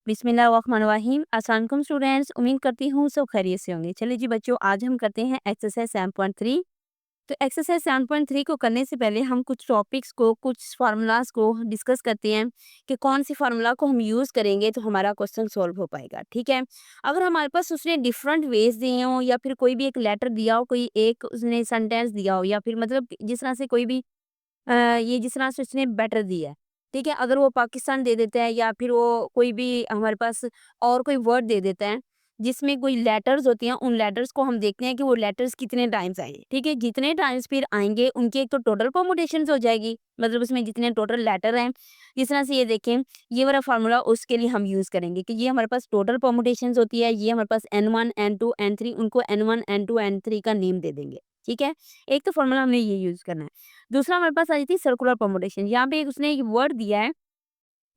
बिस्मिल्लाहिर्रहमानिर्रहीम। अस्सलाम वालेकुम स्टूडेंट्स, उम्मीद करती हूँ सब खैरियत से होंगे। चलिए जी बच्चों, आज हम करते हैं एक्सरसाइज 7.3। तो एक्सरसाइज 7.3 को करने से पहले हम कुछ टॉपिक्स को, कुछ फार्मूलाज को डिस्कस करते हैं कि कौन सी फार्मूला को हम यूज़ करेंगे तो हमारा क्वेश्चन सॉल्व हो पाएगा। ठीक है, अगर हमारे पास उसने डिफरेंट वेज दिए हों या फिर कोई भी एक लेटर दिया हो, कोई एक उसने सेंटेंस दिया हो, या फिर मतलब जिस तरह से कोई भी ये जिस तरह से उसने बेटर दिया है, ठीक है? अगर वो पाकिस्तान दे देता है या फिर वो कोई भी हमारे पास और कोई वर्ड दे देता है, जिसमें कोई लेटर्स होती हैं, उन लेटर्स को हम देखते हैं कि वो लेटर्स कितने टाइम्स आए, ठीक है? जितने टाइम्स फिर आएँगे, उनकी एक तो टोटल परम्यूटेशंस हो जाएगी, मतलब उसमें जितने टोटल लेटर हैं, जिस तरह से ये देखें, ये वाला फार्मूला उसके लिए हम यूज़ करेंगे कि ये हमारे पास टोटल परम्यूटेशंस होती है, ये हमारे पास N1, N2, N3, उनको N1, N2, N3 का नेम दे देंगे, ठीक है? एक तो फार्मूला हमने ये यूज़ करना है। दूसरा हमारे पास आई थी सर्कुलर परम्यूटेशन। यहाँ पे एक उसने एक वर्ड दिया है,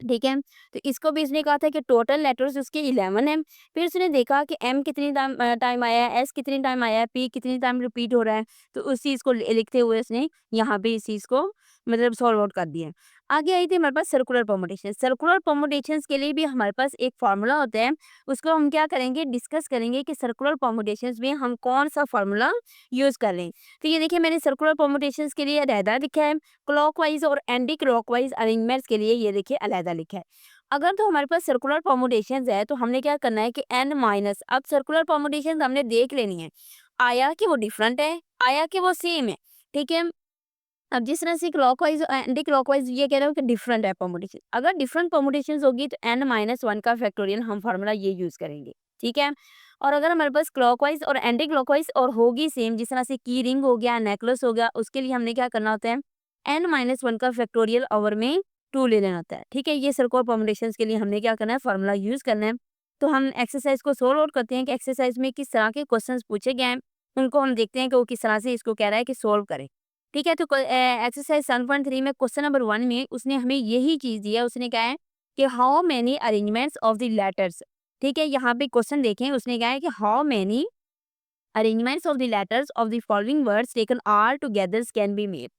ठीक है? तो इसको भी इसने कहा था कि टोटल लेटर्स उसके 11 हैं। फिर उसने देखा कि एम कितनी टाइम आया है, एस कितनी टाइम आया है, पी कितनी टाइम रिपीट हो रहा है। तो उस चीज़ को लिखते हुए उसने यहाँ पे इस चीज़ को मतलब सॉल्व आउट कर दिया। आगे आई थी हमारे पास सर्कुलर परम्यूटेशन। सर्कुलर परम्यूटेशंस के लिए भी हमारे पास एक फार्मूला होता है, उसको हम क्या करेंगे, डिस्कस करेंगे कि सर्कुलर परम्यूटेशंस में हम कौन-सा फार्मूला यूज़ कर लें। तो ये देखिए, मैंने सर्कुलर परम्यूटेशंस के लिए अलहदा लिखा है, क्लॉकवाइज और एंटी क्लॉकवाइज अरेंजमेंट्स के लिए ये देखिए अलहदा लिखा है। अगर तो हमारे पास सर्कुलर परम्यूटेशंस है तो हमने क्या करना है कि n माइनस, अब सर्कुलर परम्यूटेशंस हमने देख लेनी है, आया कि वो डिफरेंट है, आया कि वो सेम है, ठीक है? अब जिस तरह से क्लॉकवाइज एंटी क्लॉकवाइज ये कह रहे हो कि डिफरेंट है परम्यूटेशन, अगर डिफरेंट परम्यूटेशंस होगी तो n-1 का फैक्टोरियल हम फार्मूला ये यूज करेंगे, ठीक है? और अगर हमारे पास क्लॉकवाइज और एंटी क्लॉकवाइज और होगी सेम, जिस तरह से की रिंग हो गया, नेकलेस हो गया, उसके लिए हमने क्या करना होता है, n-1 का फैक्टोरियल ओवर में 2 ले लेना होता है, ठीक है? ये सर्कुलर परम्यूटेशंस के लिए हमने क्या करना है, फार्मूला यूज करना है। तो हम एक्सरसाइज को सोल्व आउट करते हैं कि एक्सरसाइज में किस तरह के क्वेश्चंस पूछे गए हैं, उनको हम देखते हैं कि वो किस तरह से इसको कह रहा है कि सोल्व करें। ठीक है, तो एक्सरसाइज 7.3 में क्वेश्चन नंबर 1 में उसने हमें यही चीज़ दिया है। उसने कहा है कि how many arrangements of the letters, ठीक है? यहाँ पे क्वेश्चन देखें, उसने कहा है कि how many arrangements of the letters of the following words taken all together can be made,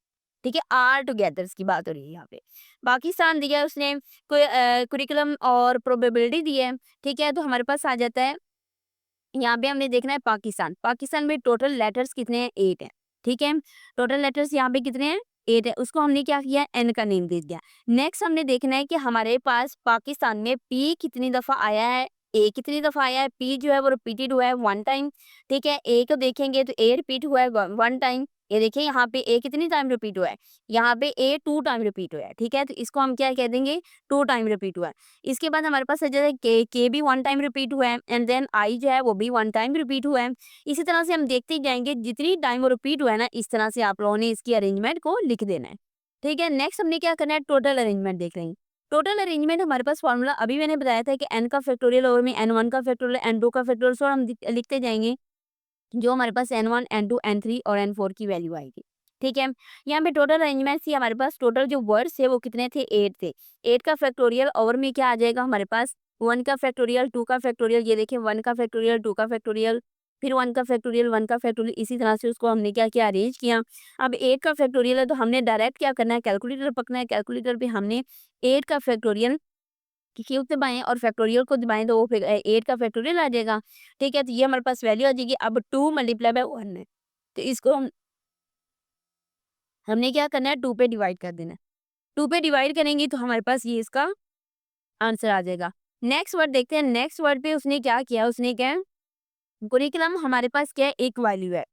ठीक है? ऑल टुगेदर्स की बात हो रही है यहाँ पे। पाकिस्तान दिया है उसने, कोई कुरिकुलम और प्रोबेबिलिटी दी है, ठीक है? तो हमारे पास आ जाता है, यहाँ पे हमने देखना है पाकिस्तान। पाकिस्तान में टोटल लेटर्स कितने हैं? 8 हैं, ठीक है? टोटल लेटर्स यहाँ पे कितने हैं? 8 है। उसको हमने क्या किया? एन का नेम दे दिया। नेक्स्ट हमने देखना है कि हमारे पास पाकिस्तान में पी कितनी दफ़ा आया है, ए कितनी दफ़ा आया है। पी जो है वो रिपीटेड हुआ है 1 टाइम, ठीक है? ए को देखेंगे तो ए रिपीट हुआ है 1 टाइम। ये देखिए यहाँ पे ए कितनी टाइम रिपीट हुआ है? यहाँ पे ए 2 टाइम रिपीट हुआ है, ठीक है? तो इसको हम क्या कह देंगे? 2 टाइम रिपीट हुआ है। इसके बाद हमारे पास जैसे के भी 1 टाइम रिपीट हुआ है, एंड देन आई जो है वो भी 1 टाइम रिपीट हुआ है। इसी तरह से हम देखते ही जाएँगे, जितनी टाइम वो रिपीट हुआ है ना, इस तरह से आप लोगों ने इसकी अरेंजमेंट को लिख देना है। ठीक है? नेक्स्ट हमने क्या करना है, टोटल अरेंजमेंट देख रहे हैं। टोटल अरेंजमेंट हमारे पास फॉर्मूला अभी मैंने बताया था कि n का फैक्टोरियल ओवर में n1 का फैक्टोरियल, n2 का फैक्टोरियल, सो हम लिखते जाएँगे, जो हमारे पास n1, n2, n3 और n4 की वैल्यू आएगी। ठीक है? यहाँ पे टोटल अरेंजमेंट थी, हमारे पास टोटल जो वर्ड्स थे वो कितने थे? 8 थे। 8 का फैक्टोरियल ओवर में क्या आ जाएगा हमारे पास? 1 का फैक्टोरियल, 2 का फैक्टोरियल, ये देखिए 1 का फैक्टोरियल, 2 का फैक्टोरियल, फिर 1 का फैक्टोरियल, 1 का फैक्टोरियल, इसी तरह से उसको हमने क्या किया? अरेंज किया। अब 8 का फैक्टोरियल है तो हमने डायरेक्ट क्या करना है? कैलकुलेटर पकड़ना है। कैलकुलेटर पे हमने 8 का फैक्टोरियल कि क्यूब दबाएँ और फैक्टोरियल को दबाएँ तो वो फिर 8 का फैक्टोरियल आ जाएगा। ठीक है? तो ये हमारे पास वैल्यू आ जाएगी। अब 2 मल्टीप्लाई बाय 1 है। तो इसको हमने क्या करना है? 2 पे डिवाइड कर देना है। 2 पे डिवाइड करेंगे तो हमारे पास ये इसका आंसर आ जाएगा। नेक्स्ट वर्ड देखते हैं। नेक्स्ट वर्ड पे उसने क्या किया? उसने क्या, कुरिकुलम हमारे पास क्या है? एक वैल्यू है।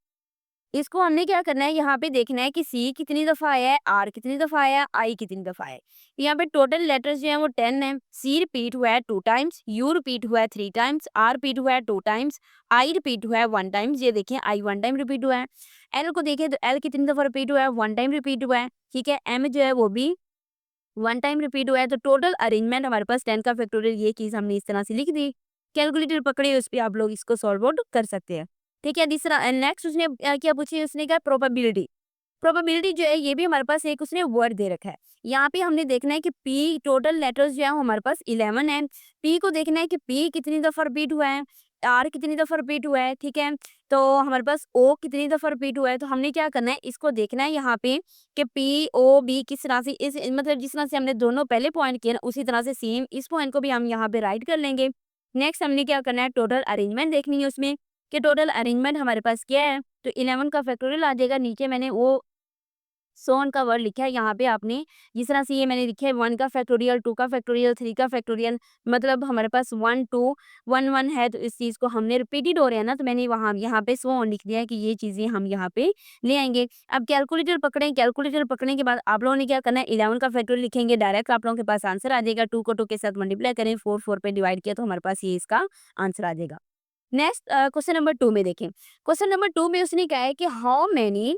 इसको हमने क्या करना है, यहाँ पे देखना है कि सी कितनी दफ़ा आया है, आर कितनी दफ़ा आया है, आई कितनी दफ़ा आया है। यहाँ पे टोटल लेटर्स जो हैं वो 10 हैं। सी रिपीट हुआ है 2 टाइम्स, यू रिपीट हुआ है 3 टाइम्स, आर रिपीट हुआ है 2 टाइम्स, आई रिपीट हुआ है 1 टाइम्स। ये देखिए आई 1 टाइम रिपीट हुआ है। एल को देखिए तो एल कितनी दफ़ा रिपीट हुआ है? 1 टाइम रिपीट हुआ है। ठीक है? एम जो है वो भी 1 टाइम रिपीट हुआ है। तो टोटल अरेंजमेंट हमारे पास 10 का फैक्टोरियल, ये चीज़ हमने इस तरह से लिख दी। कैलकुलेटर पकड़े, उस पे आप लोग इसको सॉल्व आउट कर सकते हैं। ठीक है? तीसरा नेक्स्ट उसने क्या पूछी? उसने कहा प्रोबेबिलिटी। प्रोबेबिलिटी जो है ये भी हमारे पास एक उसने वर्ड दे रखा है। यहाँ पे हमने देखना है कि पी टोटल लेटर्स जो है वो हमारे पास 11 है। पी को देखना है कि पी कितनी दफ़ा रिपीट हुआ है, आर कितनी दफ़ा रिपीट हुआ है, ठीक है? तो हमारे पास ओ कितनी दफ़ा रिपीट हुआ है, तो हमने क्या करना है, इसको देखना है यहाँ पे कि पी ओ बी किस तरह से इस मतलब जिस तरह से हमने दोनों पहले पॉइंट किए ना, उसी तरह से सेम इस पॉइंट को भी हम यहाँ पे राइट कर लेंगे। नेक्स्ट हमने क्या करना है, टोटल अरेंजमेंट देखनी है उसमें कि टोटल अरेंजमेंट हमारे पास क्या है, तो 11 का फैक्टोरियल आ जाएगा। नीचे मैंने वो सो ऑन का वर्ड लिखा है, यहाँ पे आपने जिस तरह से ये मैंने लिखा है 1 का फैक्टोरियल, 2 का फैक्टोरियल, 3 का फैक्टोरियल, मतलब हमारे पास 1 2 1 1 है, तो इस चीज़ को हमने रिपीटेड हो रहे हैं ना, तो मैंने वहाँ यहाँ पे सो ऑन लिख दिया है कि ये चीज़ें हम यहाँ पे ले आएँगे। अब कैलकुलेटर पकड़ें, कैलकुलेटर पकड़ने के बाद आप लोगों ने क्या करना है, 11 का फैक्टोरियल लिखेंगे, डायरेक्ट आप लोगों के पास आंसर आ जाएगा। 2 को 2 के साथ मल्टीप्लाई करें, 4 4 पे डिवाइड किया तो हमारे पास ये इसका आंसर आ जाएगा। नेक्स्ट क्वेश्चन नंबर 2 में देखें। क्वेश्चन नंबर 2 में उसने कहा है कि हाउ मेनी,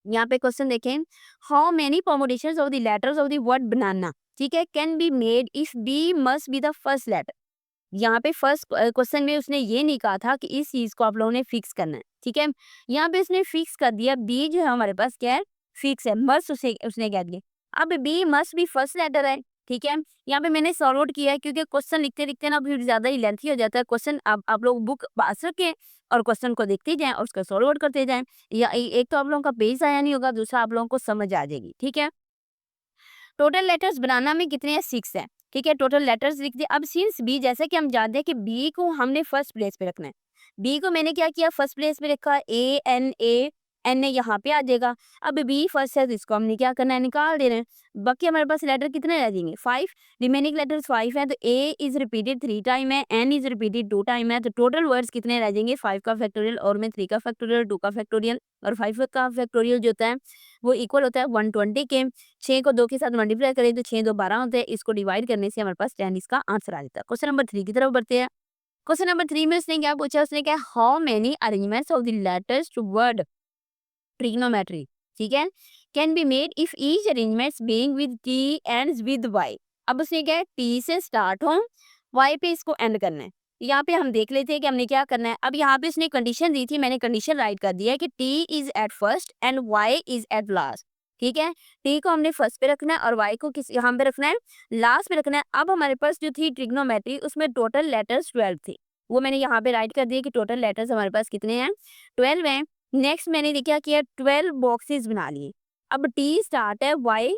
यहाँ पे क्वेश्चन देखें, how many permutations of the letters of the word banana, ठीक है, can be made if B must be the first letter. यहाँ पे फर्स्ट क्वेश्चन में उसने ये नहीं कहा था कि इस चीज को आप लोगों ने फिक्स करना है, ठीक है। यहाँ पे उसने फिक्स कर दिया, बी जो है हमारे पास क्या है, फिक्स है, मस्ट उसे उसने कह दिया। अब B must be first letter है, ठीक है। यहाँ पे मैंने सॉल्व आउट किया है क्योंकि क्वेश्चन लिखते लिखते ना फिर ज्यादा ही लेंथी हो जाता है क्वेश्चन। आप लोग बुक पास रखें और क्वेश्चन को देखते जाएं और उसका सॉल्व आउट करते जाएं, या एक तो आप लोगों का पेज आया नहीं होगा, दूसरा आप लोगों को समझ आ जाएगी, ठीक है। टोटल लेटर्स बनाना में कितने हैं, 6 है, ठीक है। टोटल लेटर्स लिख दिए। अब सिंस बी, जैसे कि हम जानते हैं कि बी को हमने फर्स्ट प्लेस पे रखना है, बी को मैंने क्या किया, फर्स्ट प्लेस पे रखा, ए एन ए यहाँ पे आ जाएगा। अब बी फर्स्ट है तो इसको हमने क्या करना है, निकाल देना है। बाकी हमारे पास लेटर कितने रह जाएंगे, 5, रिमेनिंग लेटर्स 5 है, तो ए इज रिपीटेड 3 टाइम है, एन इज रिपीटेड 2 टाइम है, तो टोटल वर्ड्स कितने रह जाएंगे, 5 का फैक्टोरियल और में 3 का फैक्टोरियल, 2 का फैक्टोरियल, और 5 का फैक्टोरियल जो होता है वो इक्वल होता है 120 के। 6 को 2 के साथ मल्टीप्लाई करें तो 6 2 12 होते हैं, इसको डिवाइड करने से हमारे पास 10 इसका आंसर आ जाता है। क्वेश्चन नंबर 3 की तरफ बढ़ते हैं। क्वेश्चन नंबर 3 में उसने क्या पूछा, उसने क्या, how many arrangements of the letters to word trigonometry, ठीक है, can be made if each arrangements being with T ends with Y. अब उसने क्या है, टी से स्टार्ट हो, वाई पे इसको एंड करना है। यहाँ पे हम देख लेते हैं कि हमने क्या करना है। अब यहाँ पे उसने कंडीशन दी थी, मैंने कंडीशन राइट कर दिया है कि T is at first and Y is at last, ठीक है। टी को हमने फर्स्ट पे रखना है और वाई को किस यहाँ पे रखना है, लास्ट पे रखना है। अब हमारे पास जो थी ट्रिग्नोमेट्री, उसमें टोटल लेटर्स 12 थे, वो मैंने यहाँ पे राइट कर दिया कि टोटल लेटर्स हमारे पास कितने हैं, 12 हैं। नेक्स्ट मैंने क्या किया, 12 बॉक्सेस बना लिए। अब टी स्टार्ट है, वाई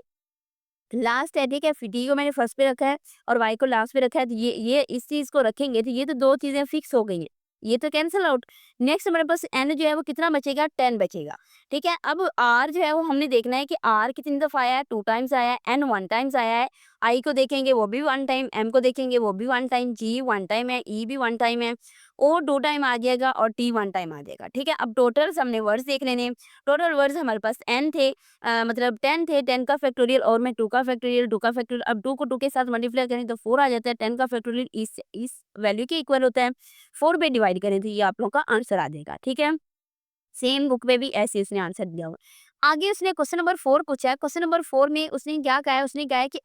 लास्ट है, ठीक है। फिर टी को मैंने फर्स्ट पे रखा है और वाई को लास्ट पे रखा है, तो ये इस चीज को रखेंगे तो ये तो दो चीजें फिक्स हो गई हैं, ये तो कैंसिल आउट। नेक्स्ट हमारे पास एन जो है वो कितना बचेगा, 10 बचेगा, ठीक है। अब आर जो है वो हमने देखना है कि आर कितनी दफा आया है, 2 टाइम्स आया है, एन 1 टाइम्स आया है, आई को देखेंगे वो भी 1 टाइम, एम को देखेंगे वो भी 1 टाइम, जी 1 टाइम है, ई भी 1 टाइम है, ओ 2 टाइम आ जाएगा और टी 1 टाइम आ जाएगा, ठीक है। अब टोटल्स हमने वर्ड्स देख लेने। टोटल वर्ड्स हमारे पास एन थे, मतलब 10 थे, 10 का फैक्टोरियल और में 2 का फैक्टोरियल, 2 का फैक्टोरियल, अब 2 को 2 के साथ मल्टीप्लाई करें तो 4 आ जाता है, 10 का फैक्टोरियल इस वैल्यू के इक्वल होता है, 4 पे डिवाइड करें तो ये आप लोगों का आंसर आ जाएगा, ठीक है। सेम बुक में भी ऐसे उसने आंसर दिया हुआ है। आगे उसने क्वेश्चन नंबर 4 पूछा है। क्वेश्चन नंबर 4 में उसने क्या कहा है, उसने कहा है कि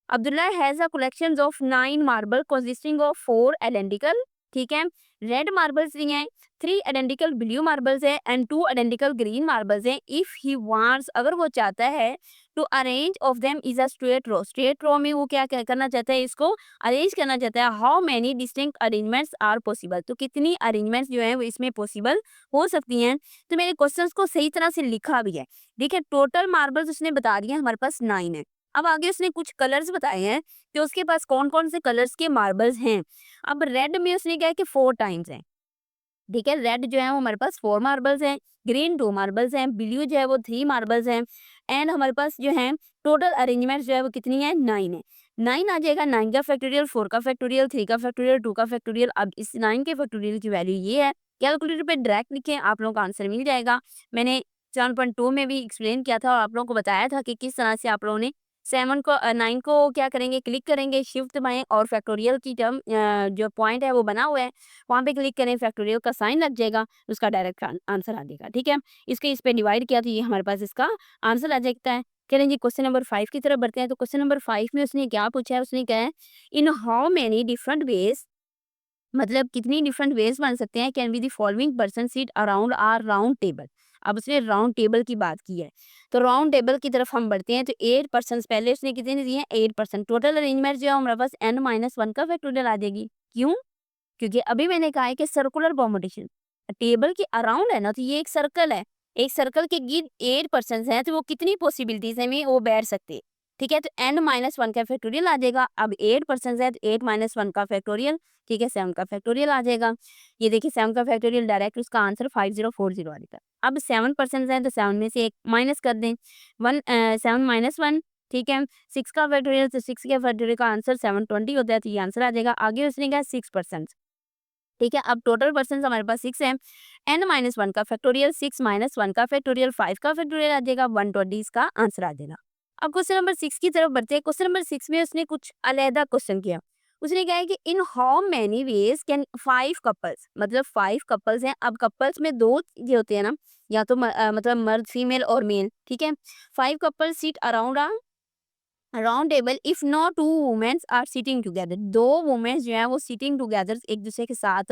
Abdullah has a collection of 9 marble consisting of 4 identical, ठीक है, रेड मार्बल्स नहीं है, 3 आइडेंटिकल ब्लू मार्बल्स है एंड 2 आइडेंटिकल ग्रीन मार्बल्स है। इफ ही वांट्स, अगर वो चाहता है, to arrange of them is a straight row में वो क्या करना चाहता है, इसको अरेंज करना चाहता है। How many distinct arrangements are possible, तो कितनी अरेंजमेंट्स जो है वो इसमें पॉसिबल हो सकती हैं। तो मैंने क्वेश्चंस को सही तरह से लिखा भी है, देखिए टोटल मार्बल्स उसने बता दिया हमारे पास 9 है। अब आगे उसने कुछ कलर्स बताए हैं कि उसके पास कौन कौन से कलर्स के मार्बल्स हैं। अब रेड में उसने क्या है कि 4 टाइम्स है, ठीक है, रेड जो है वो हमारे पास 4 मार्बल्स हैं, ग्रीन 2 मार्बल्स हैं, ब्लू जो है वो 3 मार्बल्स हैं, एंड हमारे पास जो है टोटल अरेंजमेंट जो है वो कितनी है, 9 है। 9 आ जाएगा, 9 का फैक्टोरियल, 4 का फैक्टोरियल, 3 का फैक्टोरियल, 2 का फैक्टोरियल। अब इस 9 के फैक्टोरियल की वैल्यू ये है, कैलकुलेटर पे डायरेक्ट लिखें, आप लोगों का आंसर मिल जाएगा। मैंने 7.2 में भी एक्सप्लेन किया था और आप लोगों को बताया था कि किस तरह से आप लोगों ने 9 को क्या करेंगे, क्लिक करेंगे, शिफ्ट दबाएं और फैक्टोरियल की टर्म जो पॉइंट है वो बना हुआ है, वहाँ पे क्लिक करें, फैक्टोरियल का साइन लग जाएगा, उसका डायरेक्ट आंसर आ जाएगा, ठीक है। इसके इस पे डिवाइड किया तो ये हमारे पास इसका आंसर आ जाता है। चलें जी क्वेश्चन नंबर 5 की तरफ बढ़ते हैं। तो क्वेश्चन नंबर 5 में उसने क्या पूछा है, उसने क्या है, in how many different ways, मतलब कितनी डिफरेंट वेज बन सकते हैं, can be the following person seat around are round table. अब उसने राउंड टेबल की बात की है, तो राउंड टेबल की तरफ हम बढ़ते हैं। तो 8 पर्सन पहले उसने कितने दिए हैं, 8 पर्सन। टोटल अरेंजमेंट जो है हमारे पास n-1 का फैक्टोरियल आ जाएगी, क्यों, क्योंकि अभी मैंने कहा है कि सर्कुलर परमुटेशन टेबल के अराउंड है ना, तो ये एक सर्कल है, एक सर्कल के गिर्द 8 पर्सन हैं, तो वो कितनी पॉसिबिलिटीज है में वो बैठ सकते हैं। ठीक है, तो n-1 का फैक्टोरियल आ जाएगा। अब 8 पर्सन है तो 8-1 का फैक्टोरियल, ठीक है, 7 का फैक्टोरियल आ जाएगा। ये देखिए 7 का फैक्टोरियल डायरेक्ट उसका आंसर 5040 आ जाता है। अब 7 पर्सन है तो 7 में से एक माइनस कर दें, 7-1, ठीक है। 6 का फैक्टोरियल, तो 6 के फैक्टोरियल का आंसर 720 होता है, तो ये आंसर आ जाएगा। आगे उसने कहा 6 पर्सन, ठीक है। अब टोटल पर्सन हमारे पास 6 है, n-1 का फैक्टोरियल, 6-1 का फैक्टोरियल, 5 का फैक्टोरियल आ जाएगा, 120 इसका आंसर आ जाएगा। अब क्वेश्चन नंबर 6 की तरफ बढ़ते हैं। क्वेश्चन नंबर 6 में उसने कुछ अलग क्वेश्चन किया। उसने कहा है कि in how many ways can 5 couples, मतलब 5 कपल्स हैं। अब कपल्स में दो ये होते हैं ना, या तो मतलब मर्द फीमेल और मेल, ठीक है। 5 couples sit around round table if not two womens are sitting together, दो वुमेन्स जो है वो सिटिंग टुगेदर एक दूसरे के साथ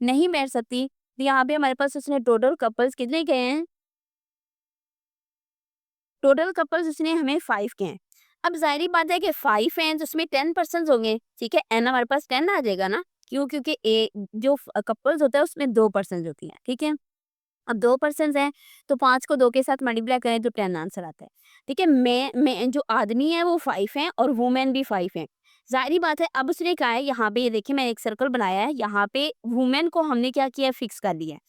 नहीं बैठ सकती। तो यहाँ पे हमारे पास उसने टोटल कपल्स कितने कहे हैं, टोटल कपल्स उसने हमें 5 के हैं। अब जाहिर बात है कि 5 हैं तो उसमें 10 पर्सन होंगे, ठीक है। एन हमारे पास 10 आ जाएगा ना, क्यों, क्योंकि ए जो कपल्स होता है उसमें 2 पर्सन होती हैं, ठीक है। अब 2 पर्सन्स हैं तो 5 को 2 के साथ मल्टीप्लाई करें तो 10 आंसर आता है, ठीक है। मैं जो आदमी है वो 5 हैं और वुमेन भी 5 हैं। ज़ाहिर-सी बात है, अब उसने कहा है यहाँ पे, ये देखिए मैंने एक सर्कल बनाया है, यहाँ पे वुमेन को हमने क्या किया है, फिक्स कर लिया है।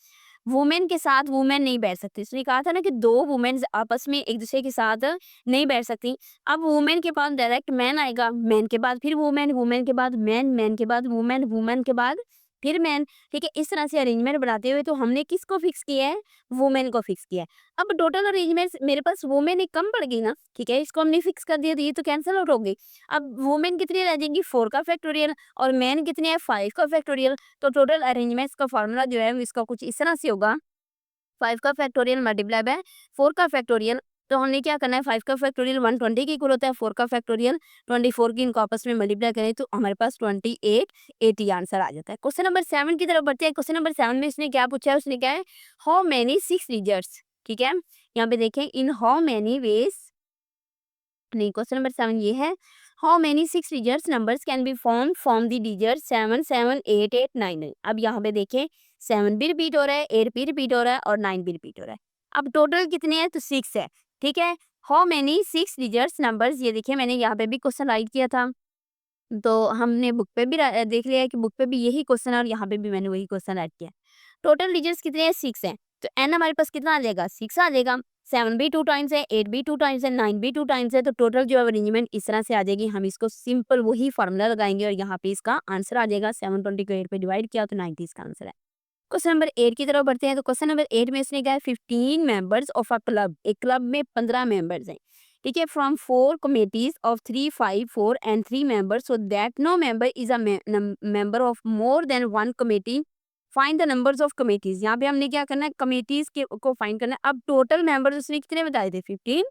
वुमेन के साथ वुमेन नहीं बैठ सकती। उसने कहा था ना कि 2 वुमेन्स आपस में एक-दूसरे के साथ नहीं बैठ सकती। अब वुमेन के बाद डायरेक्ट मैन आएगा, मैन के बाद फिर वुमेन, वुमेन के बाद मैन, मैन के बाद वुमेन, वुमेन के बाद फिर मैन, ठीक है। इस तरह से अरेंजमेंट बनाते हुए तो हमने किसको फिक्स किया है, वुमेन को फिक्स किया है। अब टोटल अरेंजमेंट्स मेरे पास वुमेन एक कम पड़ गई ना, ठीक है, इसको हमने फिक्स कर दिया तो ये तो कैंसिल आउट हो गई। अब वुमेन कितनी रह जाएंगी, 4 का फैक्टोरियल, और मैन कितने हैं, 5 का फैक्टोरियल। तो टोटल अरेंजमेंट्स का फार्मूला जो है इसका कुछ इस तरह से होगा, 5 का फैक्टोरियल मल्टीप्लाई बाय 4 का फैक्टोरियल। तो हमने क्या करना है, 5 का फैक्टोरियल 120 के इक्वल होता है, 4 का फैक्टोरियल 24 की, इनको आपस में मल्टीप्लाई करें तो हमारे पास 2880 आंसर आ जाता है। क्वेश्चन नंबर 7 की तरफ बढ़ते हैं। क्वेश्चन नंबर 7 में इसने क्या पूछा है, उसने क्या है, हाउ मेनी 6 डिजिट्स, ठीक है। यहाँ पे देखें, इन हाउ मेनी वेज, नहीं, क्वेश्चन नंबर 7 ये है, how many 6 digits numbers can be form from the digit 7 7 8 8 9 9। अब यहाँ पे देखें 7 भी रिपीट हो रहा है, 8 भी रिपीट हो रहा है और 9 भी रिपीट हो रहा है। अब टोटल कितने हैं, तो 6 है, ठीक है। हाउ मेनी 6 डिजिट्स नंबर्स, ये देखिए मैंने यहाँ पे भी क्वेश्चन राइट किया था, तो हमने बुक पे भी देख लिया है कि बुक पे भी यही क्वेश्चन है और यहाँ पे भी मैंने वही क्वेश्चन ऐड किया है। टोटल डिजिट्स कितने हैं, 6 हैं, तो एन हमारे पास कितना आ जाएगा, 6 आ जाएगा। 7 भी 2 टाइम्स है, 8 भी 2 टाइम्स है, 9 भी 2 टाइम्स है, तो टोटल जो अरेंजमेंट इस तरह से आ जाएगी। हम इसको सिंपल वही फार्मूला लगाएंगे और यहाँ पे इसका आंसर आ जाएगा। 720 को 8 पे डिवाइड किया तो 90 इसका आंसर है। क्वेश्चन नंबर 8 की तरफ बढ़ते हैं। तो क्वेश्चन नंबर 8 में इसने कहा है 15 मेंबर्स ऑफ अ क्लब, एक क्लब में 15 मेंबर्स हैं, ठीक है, from 4 committees of 3 5 4 and 3 members, so that no member is a member of more than 1 committee, find the numbers of committees. यहाँ पे हमने क्या करना है, कमेटीज के को फाइंड करना है। अब टोटल मेंबर्स उसने कितने बताए थे, 15,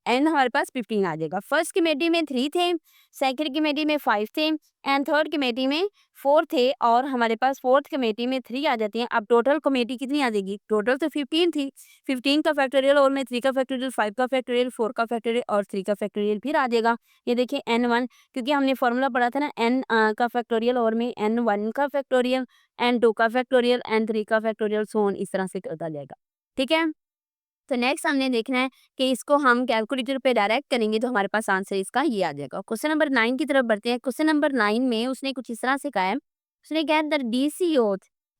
एंड हमारे पास 15 आ जाएगा। फर्स्ट कमेटी में 3 थे, सेकंड कमेटी में 5 थे एंड थर्ड कमेटी में 4 थे, और हमारे पास फोर्थ कमेटी में 3 आ जाती हैं। अब टोटल कमेटी कितनी आ जाएगी, टोटल तो 15 थी, 15 का फैक्टोरियल और में 3 का फैक्टोरियल, 5 का फैक्टोरियल, 4 का फैक्टोरियल और 3 का फैक्टोरियल फिर आ जाएगा। ये देखिए n1, क्योंकि हमने फॉर्मूला पढ़ा था ना, n का फैक्टोरियल और में n1 का फैक्टोरियल, n2 का फैक्टोरियल, n3 का फैक्टोरियल, सो ऑन इस तरह से करता जाएगा, ठीक है। तो नेक्स्ट हमने देखना है कि इसको हम कैलकुलेटर पे डायरेक्ट करेंगे तो हमारे पास आंसर इसका ये आ जाएगा। क्वेश्चन नंबर 9 की तरफ बढ़ते हैं। क्वेश्चन नंबर 9 में उसने कुछ इस तरह से कहा है, उसने कहा the DCO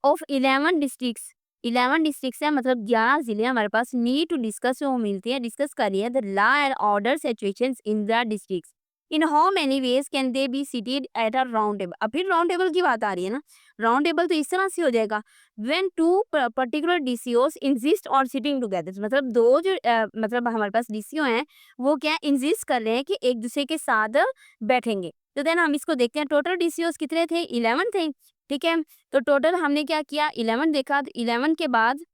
of 11 districts, 11 districts है, मतलब 11 जिले हमारे पास, नीड टू डिस्कस, वो मिलती है, डिस्कस करिए the law and order situations in the districts, in how many ways can they B seated at a round table. अब फिर राउंड टेबल की बात आ रही है ना, राउंड टेबल तो इस तरह से हो जाएगा, when two particular DCOs exist or sitting together, मतलब दो जो मतलब हमारे पास DCO हैं वो क्या इंजिस्ट कर रहे हैं कि एक दूसरे के साथ बैठेंगे। तो देन हम इसको देखते हैं, टोटल DCOs कितने थे, 11 थे, ठीक है। तो टोटल हमने क्या किया, 11 देखा, तो 11 के बाद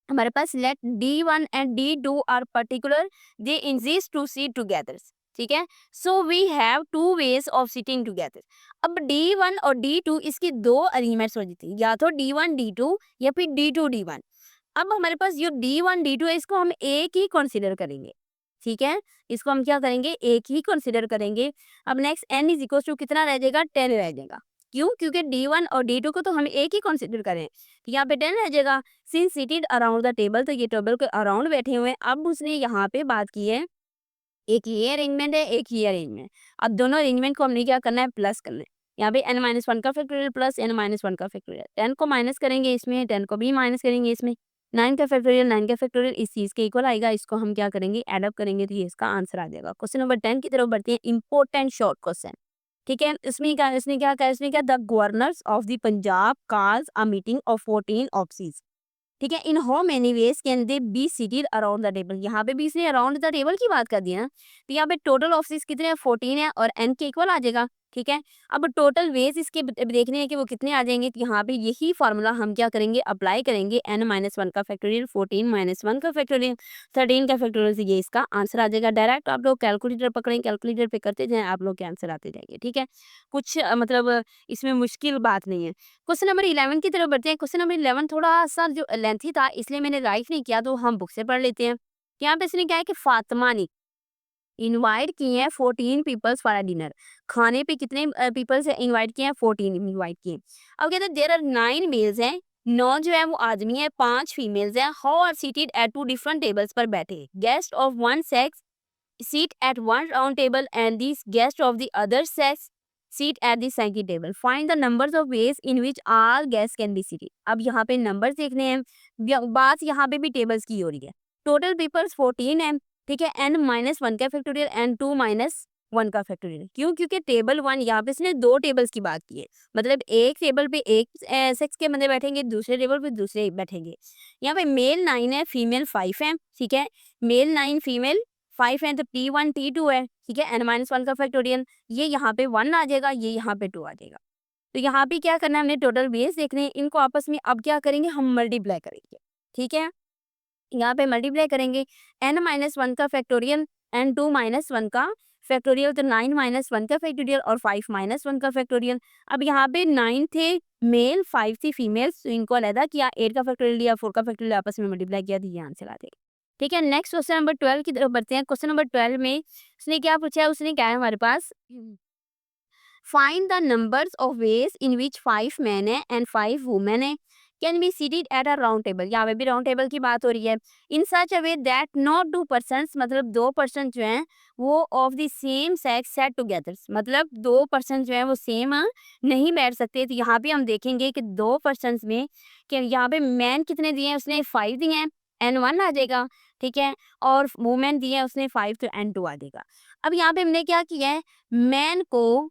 हमारे पास let D1 and D2 are particular, they insist to sit together, ठीक है। So we have two ways of sitting together. अब D1 और D2 इसकी दो अरेंजमेंट्स हो जाती है, या तो D1 D2 या फिर D2 D1। अब हमारे पास जो D1 D2 है इसको हम एक ही कंसीडर करेंगे, ठीक है, इसको हम क्या करेंगे, एक ही कंसीडर करेंगे। अब next n is equal to कितना रह जाएगा, 10 रह जाएगा, क्यों? क्योंकि D1 और D2 को तो हम एक ही कंसीडर करें, तो यहाँ पे 10 आ जाएगा। Since seated around the table, तो ये टेबल के अराउंड बैठे हुए हैं। अब उसने यहाँ पे बात की है, एक ये अरेंजमेंट है, एक ये अरेंजमेंट। अब दोनों अरेंजमेंट को हमने क्या करना है, प्लस करना है। यहाँ पे n-1 का फैक्टोरियल प्लस n-1 का फैक्टोरियल, 10 को माइनस करेंगे इसमें, 10 को भी माइनस करेंगे इसमें, 9 का फैक्टोरियल, 9 का फैक्टोरियल इस चीज़ के इक्वल आएगा। इसको हम क्या करेंगे, ऐड अप करेंगे, तो ये इसका आंसर आ जाएगा। क्वेश्चन नंबर 10 की तरफ बढ़ते हैं, इंपॉर्टेंट शॉर्ट क्वेश्चन। ठीक है, इसने क्या कहा, the governors of the Punjab calls a meeting of 14 office. ठीक है, in how many ways can they be seated around the table. यहाँ पे भी इसने अराउंड द टेबल की बात कर दी ना, तो यहाँ पे टोटल ऑफिस कितने हैं, 14 है और n के इक्वल आ जाएगा। ठीक है, अब टोटल वेज इसके देखने हैं कि वो कितने आ जाएंगे, तो यहाँ पे यही फार्मूला हम क्या करेंगे, अप्लाई करेंगे। n-1 का फैक्टोरियल, 14 -1 का फैक्टोरियल, 13 का फैक्टोरियल, से ये इसका आंसर आ जाएगा। डायरेक्ट आप लोग कैलकुलेटर पकड़ें, कैलकुलेटर पे करते जाएं, आप लोग के आंसर आते जाएंगे। ठीक है, कुछ मतलब इसमें मुश्किल बात नहीं है। क्वेश्चन नंबर 11 की तरफ बढ़ते हैं। क्वेश्चन नंबर 11 थोड़ा-सा जो लेंथी था, इसलिए मैंने राइट नहीं किया, तो हम बुक से पढ़ लेते हैं। यहाँ पे इसने क्या है कि फातिमा ने इनवाइट किए हैं 14 पीपल्स फॉर अ डिनर। खाने पे कितने पीपल्स इनवाइट किए हैं, 14 इनवाइट किए हैं। अब कहते हैं देयर आर 9 मेल्स हैं, 9 जो है वो आदमी है, 5 फीमेल्स हैं। How are seated at 2 different tables पर बैठे। Guest of one sex sit at one round table and these guests of the other sex sit at the second table. Find the numbers of ways in which all guests can be seated. अब यहाँ पे numbers देखने हैं, बात यहाँ पे भी tables की हो रही है। टोटल पीपल्स 14 है। ठीक है, n-1 का फैक्टोरियल, n2-1 का फैक्टोरियल। क्यों? क्योंकि टेबल 1 यहाँ पे इसने 2 टेबल्स की बात की है, मतलब एक टेबल पे एक सेक्स के बंदे बैठेंगे, दूसरे टेबल पे दूसरे बैठेंगे। यहाँ पे मेल 9 है, फीमेल 5 है। ठीक है, मेल 9 फीमेल 5 है, तो T1 T2 है। ठीक है, n-1 का फैक्टोरियल, ये यहाँ पे 1 आ जाएगा, ये यहाँ पे 2 आ जाएगा। तो यहाँ पे क्या करना है, हमने टोटल बेस देखने हैं, इनको आपस में अब क्या करेंगे, हम मल्टीप्लाई करेंगे। ठीक है, यहाँ पे मल्टीप्लाई करेंगे, n-1 का फैक्टोरियल, n2-1 का फैक्टोरियल, तो 9-1 का फैक्टोरियल और 5-1 का फैक्टोरियल। अब यहाँ पे 9 थे मेल, 5 थी फीमेल्स, तो इनको अलहदा किया, 8 का फैक्टोरियल लिया, 4 का फैक्टोरियल आपस में मल्टीप्लाई किया, तो ये आंसर आ जाएगा। ठीक है, नेक्स्ट क्वेश्चन नंबर 12 की तरफ बढ़ते हैं। क्वेश्चन नंबर 12 में उसने क्या पूछा है, उसने क्या है हमारे पास, find the numbers of ways in which 5 man है एंड 5 वुमेन है can be seated at a round table. यहाँ पे भी राउंड टेबल की बात हो रही है। इन सच अ वे दैट नॉट 2 पर्सन, मतलब 2 पर्सन जो हैं वो of the same sex set together, मतलब 2 पर्सन जो है वो सेम नहीं बैठ सकते। तो यहाँ पे हम देखेंगे कि 2 पर्सन में कि यहाँ पे मैन कितने दिए हैं, उसने 5 दिए हैं, n1 आ जाएगा। ठीक है, और वुमेन दिए हैं उसने 5, तो n2 आ जाएगा। अब यहाँ पे हमने क्या किया है, मैन को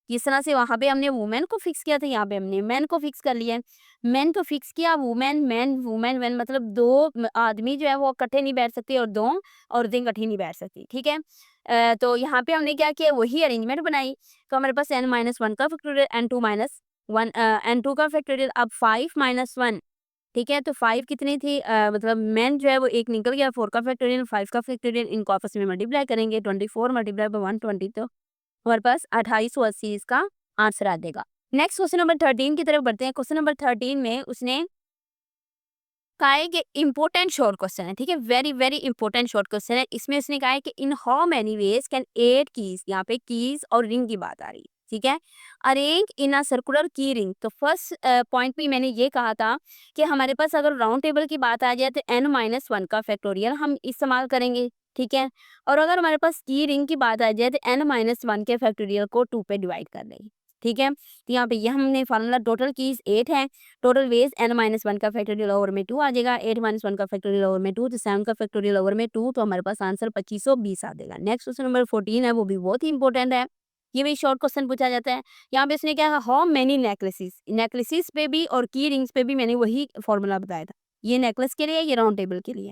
किस तरह से, वहाँ पे हमने वुमेन को फिक्स किया था, यहाँ पे हमने मैन को फिक्स कर लिया है। मैन को फिक्स किया, वुमेन मैन वुमेन मैन, मतलब 2 आदमी जो है वो इकट्ठे नहीं बैठ सकते और 2 औरतें इकट्ठी नहीं बैठ सकती। ठीक है, तो यहाँ पे हमने क्या किया, वही अरेंजमेंट बनाई। तो हमारे पास n-1 का फैक्टोरियल, n2 का फैक्टोरियल। अब 5-1, ठीक है, तो 5 कितनी थी, मतलब मैन जो है वो एक निकल गया, 4 का फैक्टोरियल, 5 का फैक्टोरियल, इनको आपस में मल्टीप्लाई करेंगे, 24 मल्टीप्लाई बाय 120, तो हमारे पास 2880 इसका आंसर आ जाएगा। नेक्स्ट क्वेश्चन नंबर 13 की तरफ बढ़ते हैं। क्वेश्चन नंबर 13 में उसने कहा है कि इंपॉर्टेंट शॉर्ट क्वेश्चन है। ठीक है, very very important short question है। इसमें उसने कहा है कि इन how many ways can 8 keys, यहाँ पे कीज और रिंग की बात आ रही है। ठीक है, अरेंज इन अ सर्कुलर की रिंग। तो फर्स्ट पॉइंट पे मैंने ये कहा था कि हमारे पास अगर राउंड टेबल की बात आ जाए तो n-1 का फैक्टोरियल हम इस्तेमाल करेंगे। ठीक है, और अगर हमारे पास की रिंग की बात आ जाए तो n-1 के फैक्टोरियल को 2 पे डिवाइड कर देंगे। ठीक है, तो यहाँ पे ये हमने फार्मूला, टोटल कीज 8 है, टोटल वेज n-1 का फैक्टोरियल ओवर में 2 आ जाएगा, 8-1 का फैक्टोरियल ओवर में 2, तो 7 का फैक्टोरियल ओवर में 2, तो हमारे पास आंसर 2520 आ जाएगा। नेक्स्ट क्वेश्चन नंबर 14 है, वो भी बहुत ही इंपॉर्टेंट है। ये भी शॉर्ट क्वेश्चन पूछा जाता है। यहाँ पे इसने क्या कहा, हाउ मेनी नेकलेसेस, नेकलेसेस पे भी और की रिंग्स पे भी मैंने वही फॉर्मूला बताया था। ये नेकलेस के लिए, ये राउंड टेबल के लिए।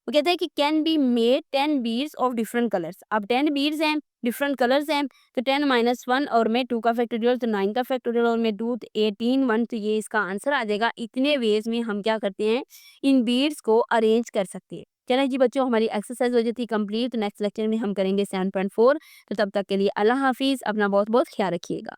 वो कहते हैं कि can be made 10 beads of different colours. अब 10 बीड्स हैं, डिफरेंट कलर्स हैं, तो 10-1 और में 2 का फैक्टोरियल, तो 9 का फैक्टोरियल और में 2, तो 18 1, तो ये इसका आंसर आ जाएगा। इतने वेज में हम क्या करते हैं, इन बीड्स को अरेंज कर सकते हैं। चलें जी बच्चों, हमारी एक्सरसाइज हो जाती है कंप्लीट। तो नेक्स्ट लेक्चर में हम करेंगे 7.4। तो तब तक के लिए अल्लाह हाफिज़, अपना बहुत बहुत ख्याल रखिएगा।